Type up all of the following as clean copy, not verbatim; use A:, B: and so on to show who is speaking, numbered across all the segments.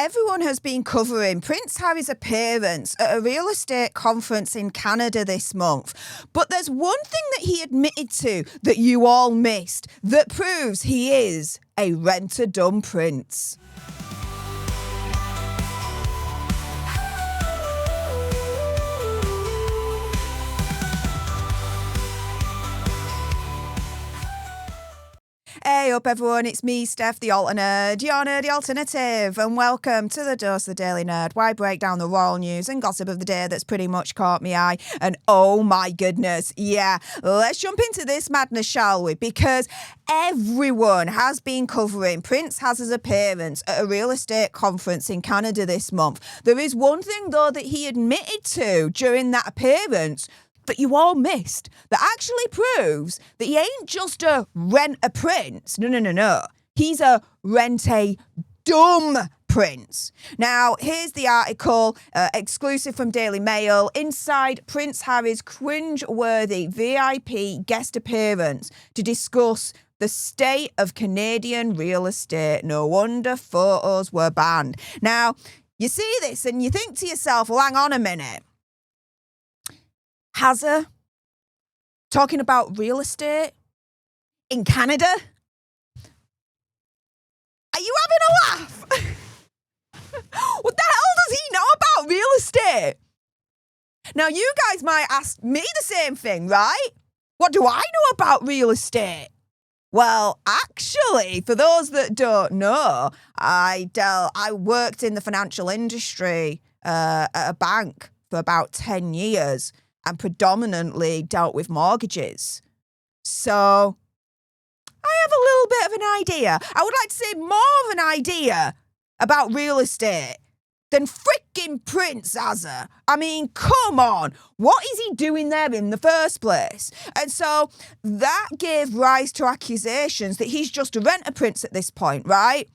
A: Everyone has been covering Prince Harry's appearance at a real estate conference in Canada this month. But there's one thing that he admitted to that you all missed that proves he is a rent-a-dumb prince. Hey up everyone, it's me, Stef The Alter Nerd, your nerdy alternative, and welcome to the Dose of the Daily Nerd, where I break down the royal news and gossip of the day that's pretty much caught me eye. And oh my goodness, yeah, let's jump into this madness, shall we? Because everyone has been covering Prince Harry's appearance at a real estate conference in Canada this month. There is one thing though that he admitted to during that appearance that you all missed, that actually proves that he ain't just a rent-a-prince. No. He's a rent-a-dumb prince. Now, here's the article, exclusive from Daily Mail, inside Prince Harry's cringe-worthy VIP guest appearance to discuss the state of Canadian real estate. No wonder photos were banned. Now, you see this and you think to yourself, well, hang on a minute. Hazza talking about real estate in Canada? Are you having a laugh? What the hell does he know about real estate? Now, you guys might ask me the same thing, right? What do I know about real estate? Well, actually, for those that don't know, I worked in the financial industry at a bank for about 10 years. And predominantly dealt with mortgages. So I have a little bit of an idea. I would like to say more of an idea about real estate than frickin' Prince Harry. I mean, come on. What is he doing there in the first place? And so that gave rise to accusations that he's just a rent-a-prince at this point, right?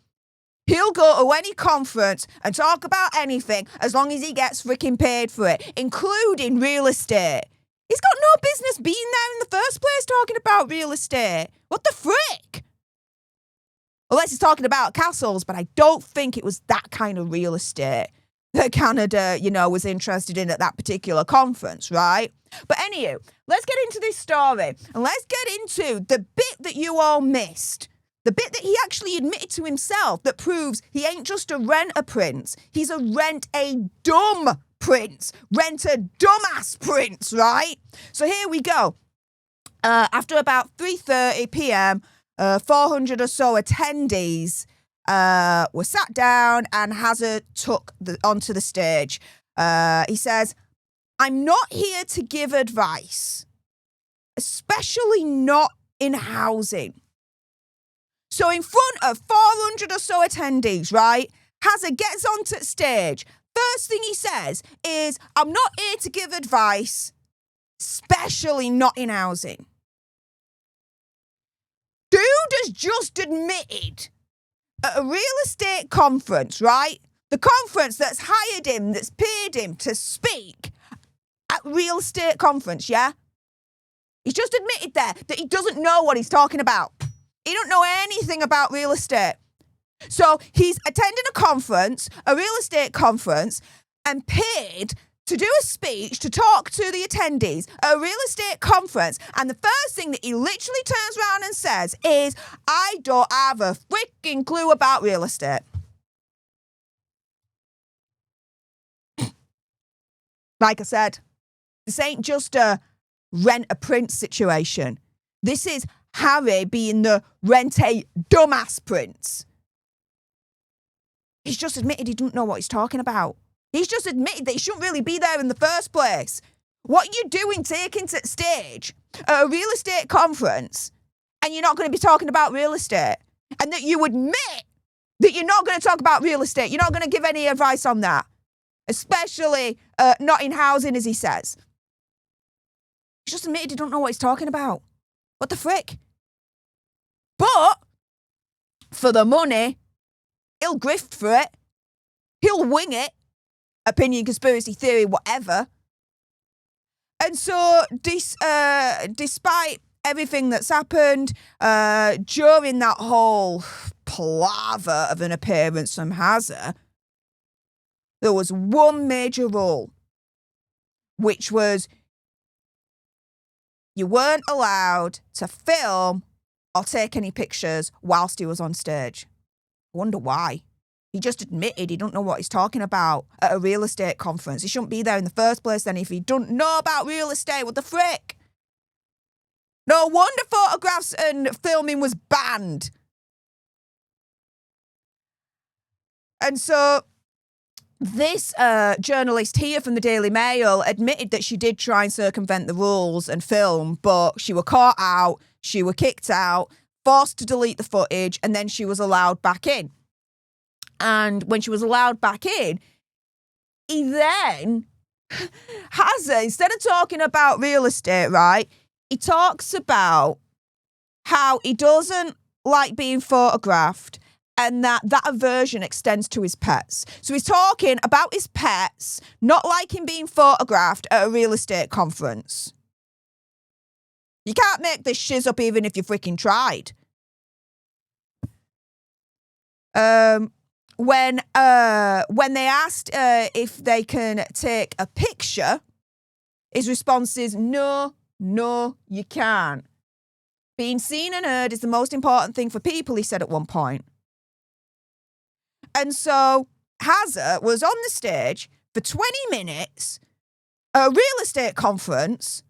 A: He'll go to any conference and talk about anything as long as he gets freaking paid for it, including real estate. He's got no business being there in the first place talking about real estate. What the frick? Unless he's talking about castles, but I don't think it was that kind of real estate that Canada, was interested in at that particular conference, right? But anyway, let's get into this story and let's get into the bit that you all missed. The bit that he actually admitted to himself that proves he ain't just a rent-a-prince. He's a rent-a-dumb prince. Rent-a-dumbass prince, right? So here we go. After about 3:30 p.m., 400 or so attendees were sat down and Hazard took onto the stage. He says, "I'm not here to give advice, especially not in housing." So in front of 400 or so attendees, right, Hazard gets onto the stage. First thing he says is, "I'm not here to give advice, especially not in housing." Dude has just admitted at a real estate conference, right? The conference that's hired him, that's paid him to speak at real estate conference, yeah? He's just admitted there that he doesn't know what he's talking about. He don't know anything about real estate. So he's attending a conference, a real estate conference, and paid to do a speech to talk to the attendees at a real estate conference. And the first thing that he literally turns around and says is, "I don't have a freaking clue about real estate." Like I said, this ain't just a rent-a-prince situation. This is Harry being the rent-a-dumbass prince. He's just admitted he doesn't know what he's talking about. He's just admitted that he shouldn't really be there in the first place. What are you doing taking to the stage at a real estate conference and you're not going to be talking about real estate? And that you admit that you're not going to talk about real estate. You're not going to give any advice on that. Especially not in housing, as he says. He's just admitted he don't know what he's talking about. What the frick? But for the money, he'll grift for it. He'll wing it. Opinion, conspiracy theory, whatever. And so, despite everything that's happened during that whole palaver of an appearance from Hazard, there was one major rule, which was you weren't allowed to film or take any pictures whilst he was on stage. I wonder why. He just admitted he don't know what he's talking about at a real estate conference. He shouldn't be there in the first place then if he don't know about real estate. What the frick? No wonder photographs and filming was banned. And so this journalist here from the Daily Mail admitted that she did try and circumvent the rules and film, but she were caught out, she were kicked out, forced to delete the footage, and then she was allowed back in. And when she was allowed back in, he then has her, instead of talking about real estate, right, he talks about how he doesn't like being photographed and that aversion extends to his pets. So he's talking about his pets not liking being photographed at a real estate conference. You can't make this shiz up even if you freaking tried. When they asked if they can take a picture, his response is, no, you can't. Being seen and heard is the most important thing for people, he said at one point. And so Hazard was on the stage for 20 minutes at a real estate conference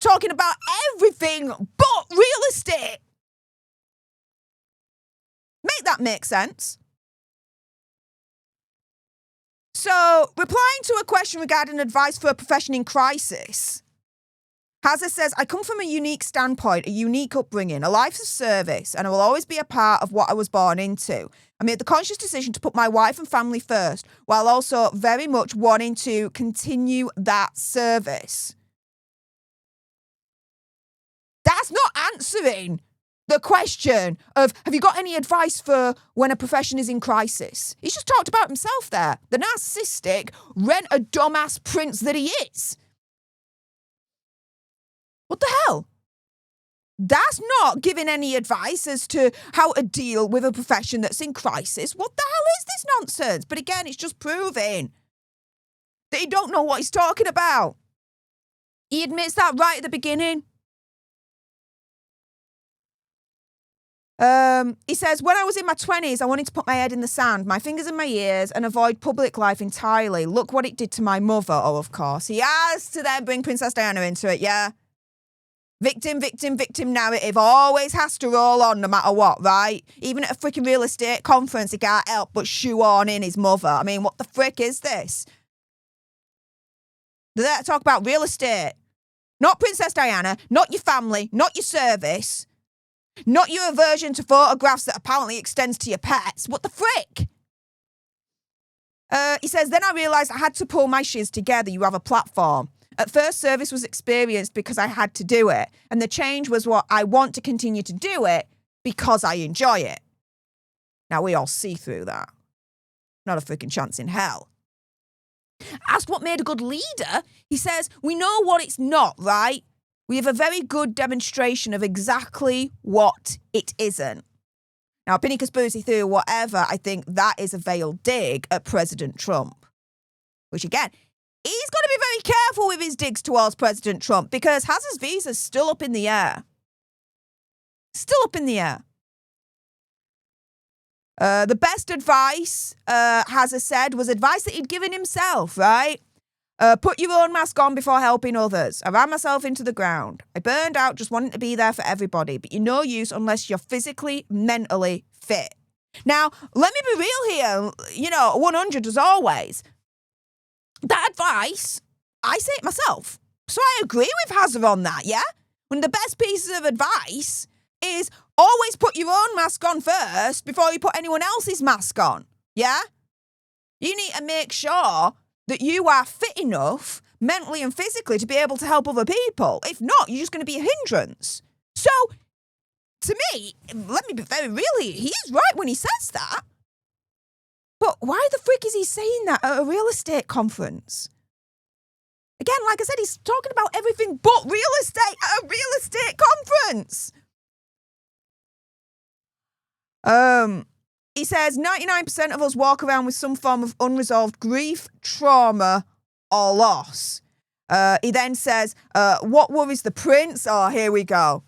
A: talking about everything but real estate. Make that make sense. So, replying to a question regarding advice for a profession in crisis, Hazard says, I come from a unique standpoint, a unique upbringing, a life of service, and I will always be a part of what I was born into. I made the conscious decision to put my wife and family first, while also very much wanting to continue that service. That's not answering the question of, have you got any advice for when a profession is in crisis? He's just talked about himself there, the narcissistic, rent-a-dumbass prince that he is. What the hell? That's not giving any advice as to how to deal with a profession that's in crisis. What the hell is this nonsense? But again, it's just proving that he don't know what he's talking about. He admits that right at the beginning. He says, when I was in my 20s, I wanted to put my head in the sand, my fingers in my ears, and avoid public life entirely. Look what it did to my mother. Oh, of course. He has to then bring Princess Diana into it, yeah? Victim narrative always has to roll on no matter what, right? Even at a freaking real estate conference, he can't help but shoehorn in his mother. I mean, what the frick is this? They're there to talk about real estate. Not Princess Diana, not your family, not your service, not your aversion to photographs that apparently extends to your pets. What the frick? He says, then I realised I had to pull my shiz together. You have a platform. At first, service was experienced because I had to do it. And the change was what I want to continue to do it because I enjoy it. Now, we all see through that. Not a freaking chance in hell. Asked what made a good leader, he says, we know what it's not, right? We have a very good demonstration of exactly what it isn't. Now, Pinny Conspiracy Theory, whatever, I think that is a veiled dig at President Trump. Which, again, he's got to be very careful with his digs towards President Trump because Hazard's visa's still up in the air. Still up in the air. The best advice, Hazard said, was advice that he'd given himself, right? Put your own mask on before helping others. I ran myself into the ground. I burned out just wanting to be there for everybody, but you're no use unless you're physically, mentally fit. Now, let me be real here, 100 as always. That advice, I say it myself. So I agree with Hazard on that, yeah? One of the best pieces of advice is always put your own mask on first before you put anyone else's mask on, yeah? You need to make sure that you are fit enough mentally and physically to be able to help other people. If not, you're just going to be a hindrance. So, to me, let me be very real here, he is right when he says that. But why the frick is he saying that at a real estate conference? Again, like I said, he's talking about everything but real estate at a real estate conference. He says 99% of us walk around with some form of unresolved grief, trauma, or loss. He then says, what worries the prince? Oh, here we go.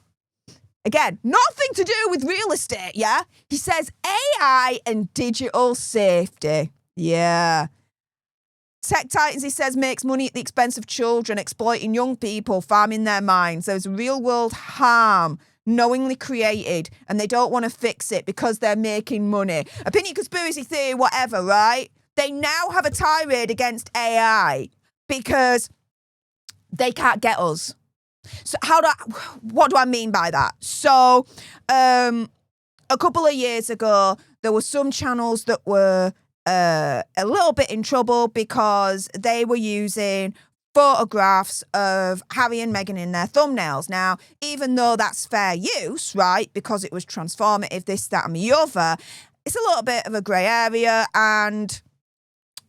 A: Again, nothing to do with real estate, yeah? He says AI and digital safety. Yeah. Tech Titans, he says, makes money at the expense of children, exploiting young people, farming their minds. There's real world harm knowingly created, and they don't want to fix it because they're making money. Opinion, conspiracy theory, whatever, right? They now have a tirade against AI because they can't get us. So what do I mean by that? So a couple of years ago, there were some channels that were a little bit in trouble because they were using photographs of Harry and Meghan in their thumbnails. Now, even though that's fair use, right, because it was transformative, this, that, and the other, it's a little bit of a grey area, and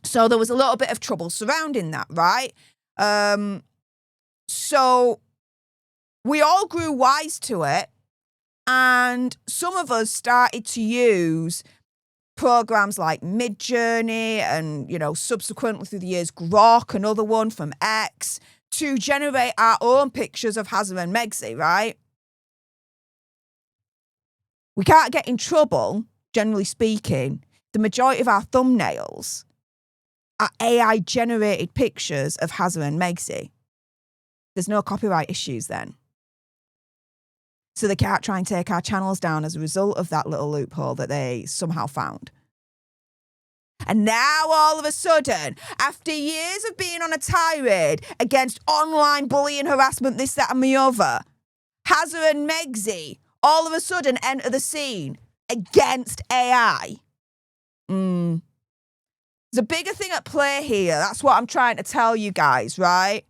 A: so there was a little bit of trouble surrounding that, right? So we all grew wise to it, and some of us started to use programs like Midjourney and, subsequently through the years, Grok, another one from X, to generate our own pictures of Hazza and Megxie, right? We can't get in trouble, generally speaking. The majority of our thumbnails are AI-generated pictures of Hazza and Megxie. There's no copyright issues then. So they can't try and take our channels down as a result of that little loophole that they somehow found. And now, all of a sudden, after years of being on a tirade against online bullying, harassment, this, that, and the other, Hazza and Megxie all of a sudden enter the scene against AI. There's a bigger thing at play here. That's what I'm trying to tell you guys, right?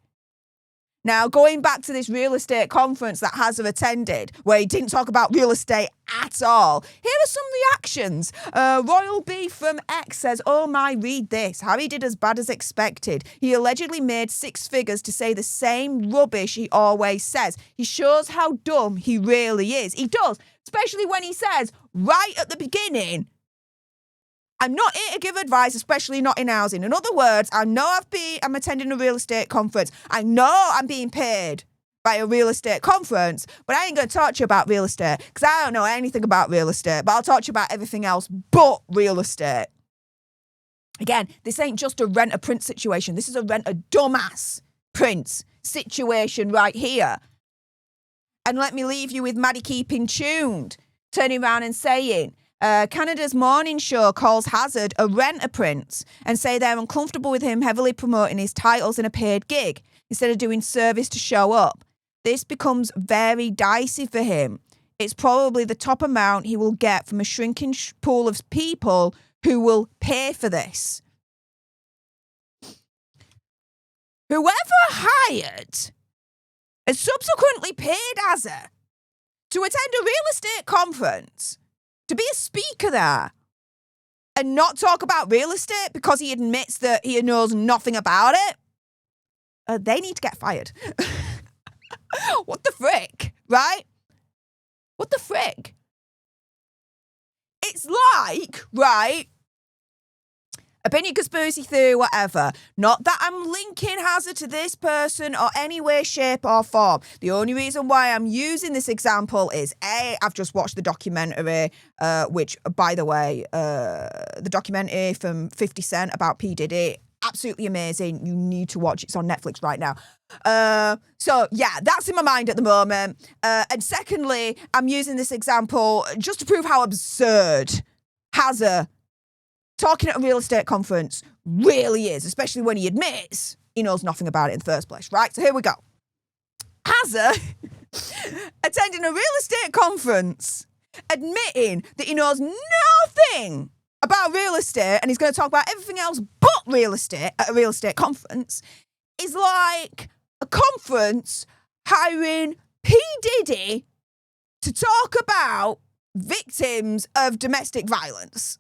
A: Now, going back to this real estate conference that Hazza attended, where he didn't talk about real estate at all, here are some reactions. Royal B from X says, oh my, read this. Harry did as bad as expected. He allegedly made 6 figures to say the same rubbish he always says. He shows how dumb he really is. He does, especially when he says right at the beginning, I'm not here to give advice, especially not in housing. In other words, I know I'm attending a real estate conference. I know I'm being paid by a real estate conference, but I ain't going to talk to you about real estate because I don't know anything about real estate, but I'll talk to you about everything else but real estate. Again, this ain't just a rent-a-prince situation. This is a rent-a-dumbass prince situation right here. And let me leave you with Maddie keeping tuned, turning around and saying, Canada's morning show calls Hazard a rent-a-prince and say they're uncomfortable with him heavily promoting his titles in a paid gig instead of doing service to show up. This becomes very dicey for him. It's probably the top amount he will get from a shrinking pool of people who will pay for this. Whoever hired and subsequently paid Hazard to attend a real estate conference, to be a speaker there, and not talk about real estate because he admits that he knows nothing about it, they need to get fired. What the frick, right? What the frick? It's like, right, opinion, conspiracy theory, whatever. Not that I'm linking Hazard to this person or any way, shape or form. The only reason why I'm using this example is A, I've just watched the documentary, which, by the way, the documentary from 50 Cent about P. Diddy, absolutely amazing. You need to watch it. It's on Netflix right now. So, yeah, that's in my mind at the moment. And secondly, I'm using this example just to prove how absurd Hazard talking at a real estate conference really is, especially when he admits he knows nothing about it in the first place, right? So here we go. Hazza attending a real estate conference, admitting that he knows nothing about real estate and he's going to talk about everything else but real estate at a real estate conference, is like a conference hiring P. Diddy to talk about victims of domestic violence.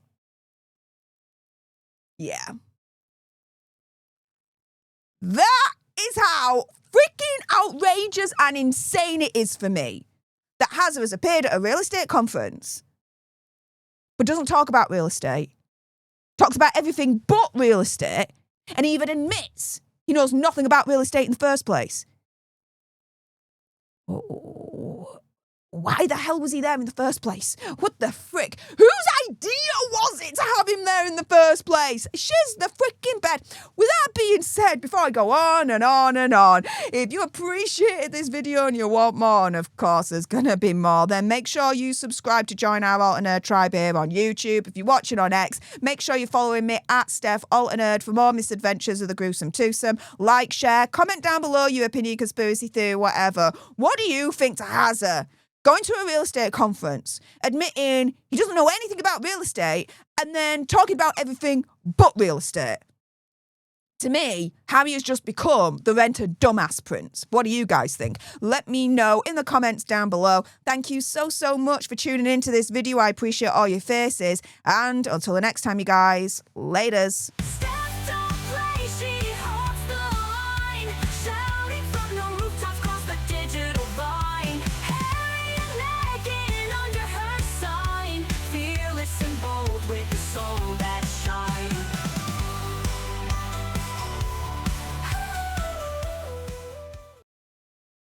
A: Yeah. That is how freaking outrageous and insane it is for me that Hazza has appeared at a real estate conference, but doesn't talk about real estate. Talks about everything but real estate, and even admits he knows nothing about real estate in the first place. Why the hell was he there in the first place? What the frick? Whose idea was it to have him there in the first place? Shiz the frickin' bed. With that being said, before I go on and on and on, if you appreciated this video and you want more, and of course there's gonna be more, then make sure you subscribe to join our Alter Nerd tribe here on YouTube. If you're watching on X, make sure you're following me at Stef Alter Nerd for more misadventures of the gruesome twosome. Like, share, comment down below your opinion, conspiracy theory, whatever. What do you think to Hazza? Going to a real estate conference, admitting he doesn't know anything about real estate, and then talking about everything but real estate. To me, Harry has just become the renter dumbass prince. What do you guys think? Let me know in the comments down below. Thank you so much for tuning into this video. I appreciate all your faces. And until the next time, you guys, laters.